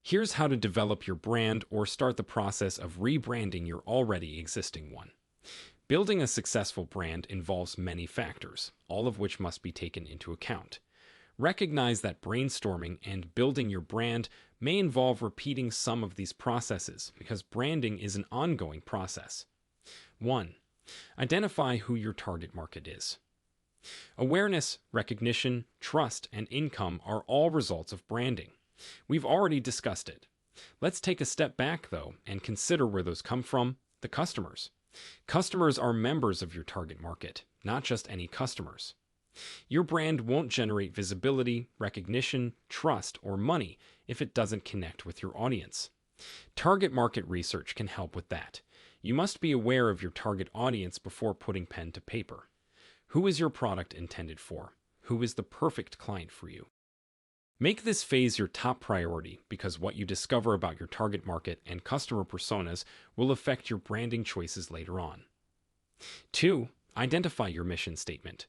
Here's how to develop your brand or start the process of rebranding your already existing one. Building a successful brand involves many factors, all of which must be taken into account. Recognize that brainstorming and building your brand may involve repeating some of these processes because branding is an ongoing process. 1. Identify who your target market is. Awareness, recognition, trust, and income are all results of branding. We've already discussed it. Let's take a step back, though, and consider where those come from: the customers. Customers are members of your target market, not just any customers. Your brand won't generate visibility, recognition, trust, or money if it doesn't connect with your audience. Target market research can help with that. You must be aware of your target audience before putting pen to paper. Who is your product intended for? Who is the perfect client for you? Make this phase your top priority because what you discover about your target market and customer personas will affect your branding choices later on. 2. Identify your mission statement.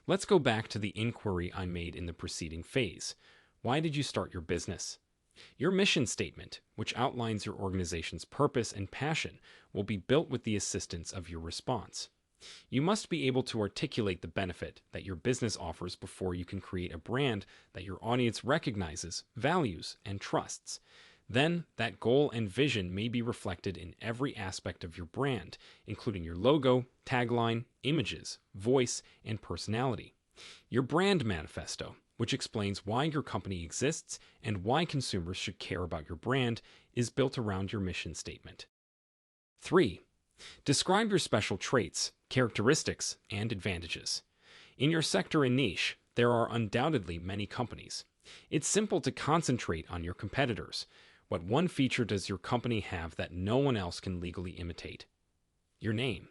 Let's go back to the inquiry I made in the preceding phase. Why did you start your business? Your mission statement, which outlines your organization's purpose and passion, will be built with the assistance of your response. You must be able to articulate the benefit that your business offers before you can create a brand that your audience recognizes, values, and trusts. Then, that goal and vision may be reflected in every aspect of your brand, including your logo, tagline, images, voice, and personality. Your brand manifesto, which explains why your company exists and why consumers should care about your brand, is built around your mission statement. 3. Describe your special traits, characteristics, and advantages. In your sector and niche, there are undoubtedly many companies. It's simple to concentrate on your competitors. What one feature does your company have that no one else can legally imitate? Your name.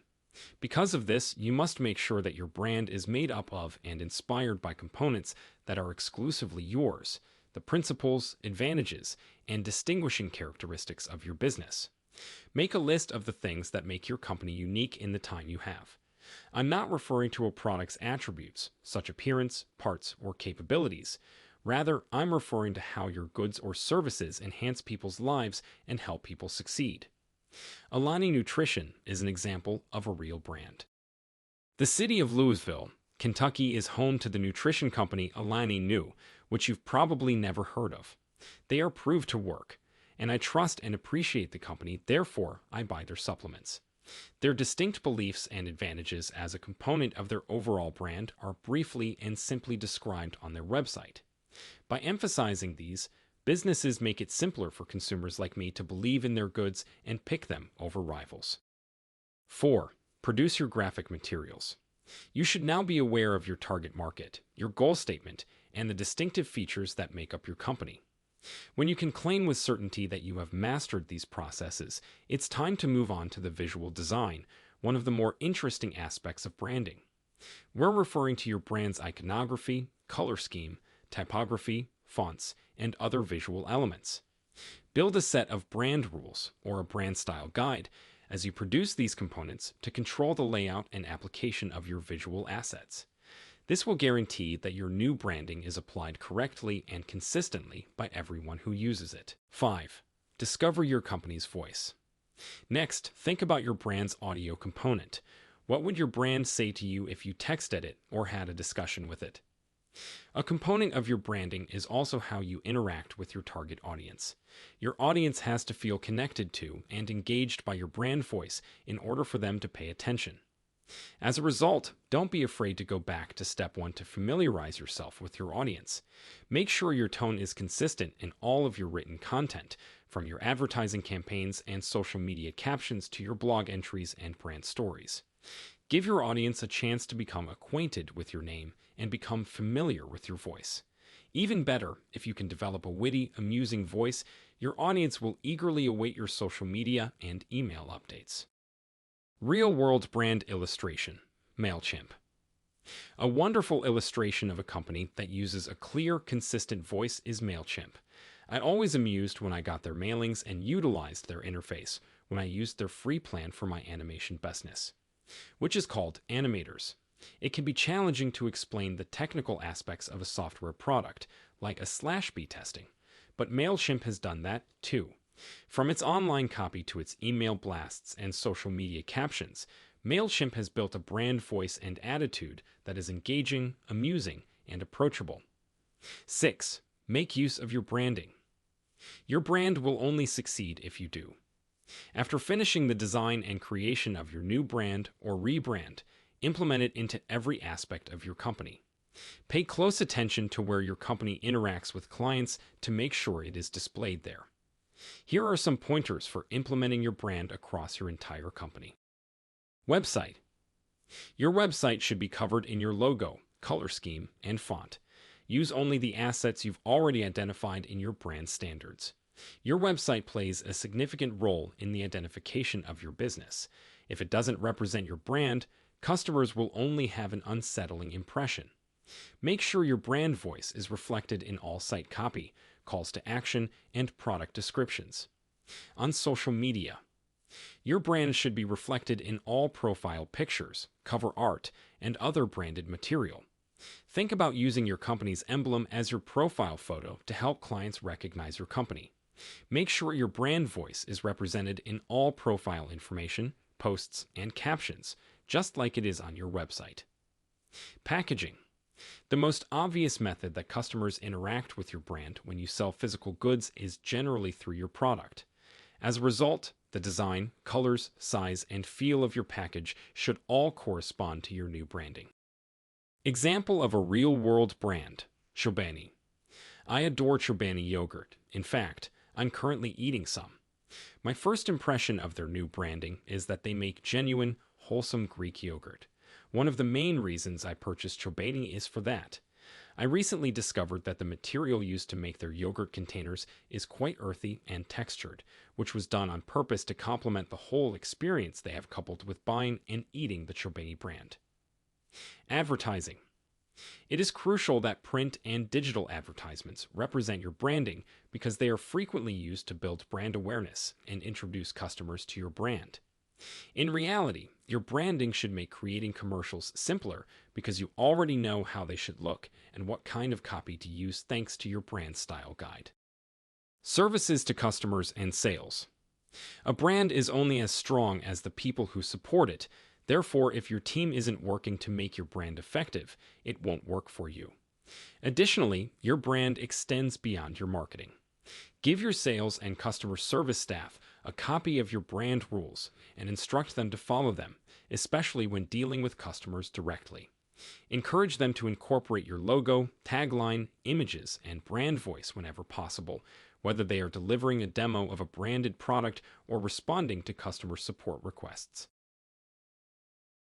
Because of this, you must make sure that your brand is made up of and inspired by components that are exclusively yours, the principles, advantages, and distinguishing characteristics of your business. Make a list of the things that make your company unique in the time you have. I'm not referring to a product's attributes, such appearance, parts, or capabilities. Rather, I'm referring to how your goods or services enhance people's lives and help people succeed. Alani Nutrition is an example of a real brand. The city of Louisville, Kentucky is home to the nutrition company Alani Nu, which you've probably never heard of. They are proved to work, and I trust and appreciate the company, therefore I buy their supplements. Their distinct beliefs and advantages as a component of their overall brand are briefly and simply described on their website. By emphasizing these, businesses make it simpler for consumers like me to believe in their goods and pick them over rivals. 4. Produce your graphic materials. You should now be aware of your target market, your goal statement, and the distinctive features that make up your company. When you can claim with certainty that you have mastered these processes, it's time to move on to the visual design, one of the more interesting aspects of branding. We're referring to your brand's iconography, color scheme, typography, fonts, and other visual elements. Build a set of brand rules, or a brand style guide, as you produce these components to control the layout and application of your visual assets. This will guarantee that your new branding is applied correctly and consistently by everyone who uses it. 5. Discover your company's voice. Next, think about your brand's audio component. What would your brand say to you if you texted it or had a discussion with it? A component of your branding is also how you interact with your target audience. Your audience has to feel connected to and engaged by your brand voice in order for them to pay attention. As a result, don't be afraid to go back to step 1 to familiarize yourself with your audience. Make sure your tone is consistent in all of your written content, from your advertising campaigns and social media captions to your blog entries and brand stories. Give your audience a chance to become acquainted with your name and become familiar with your voice. Even better, if you can develop a witty, amusing voice, your audience will eagerly await your social media and email updates. Real-world brand illustration, MailChimp. A wonderful illustration of a company that uses a clear, consistent voice is MailChimp. I always amused when I got their mailings and utilized their interface when I used their free plan for my animation business, which is called Animators. It can be challenging to explain the technical aspects of a software product, like a /B testing, but MailChimp has done that too. From its online copy to its email blasts and social media captions, MailChimp has built a brand voice and attitude that is engaging, amusing, and approachable. 6. Make use of your branding. Your brand will only succeed if you do. After finishing the design and creation of your new brand or rebrand, implement it into every aspect of your company. Pay close attention to where your company interacts with clients to make sure it is displayed there. Here are some pointers for implementing your brand across your entire company. Website. Your website should be covered in your logo, color scheme, and font. Use only the assets you've already identified in your brand standards. Your website plays a significant role in the identification of your business. If it doesn't represent your brand, customers will only have an unsettling impression. Make sure your brand voice is reflected in all site copy, calls to action, and product descriptions. On social media, your brand should be reflected in all profile pictures, cover art, and other branded material. Think about using your company's emblem as your profile photo to help clients recognize your company. Make sure your brand voice is represented in all profile information, posts, and captions, just like it is on your website. Packaging. The most obvious method that customers interact with your brand when you sell physical goods is generally through your product. As a result, the design, colors, size, and feel of your package should all correspond to your new branding. Example of a real-world brand, Chobani. I adore Chobani yogurt. In fact, I'm currently eating some. My first impression of their new branding is that they make genuine, wholesome Greek yogurt. One of the main reasons I purchased Chobani is for that. I recently discovered that the material used to make their yogurt containers is quite earthy and textured, which was done on purpose to complement the whole experience they have coupled with buying and eating the Chobani brand. Advertising. It is crucial that print and digital advertisements represent your branding because they are frequently used to build brand awareness and introduce customers to your brand. In reality, your branding should make creating commercials simpler because you already know how they should look and what kind of copy to use thanks to your brand style guide. Services to customers and sales. A brand is only as strong as the people who support it. Therefore, if your team isn't working to make your brand effective, it won't work for you. Additionally, your brand extends beyond your marketing. Give your sales and customer service staff a copy of your brand rules and instruct them to follow them, especially when dealing with customers directly. Encourage them to incorporate your logo, tagline, images, and brand voice whenever possible, whether they are delivering a demo of a branded product or responding to customer support requests.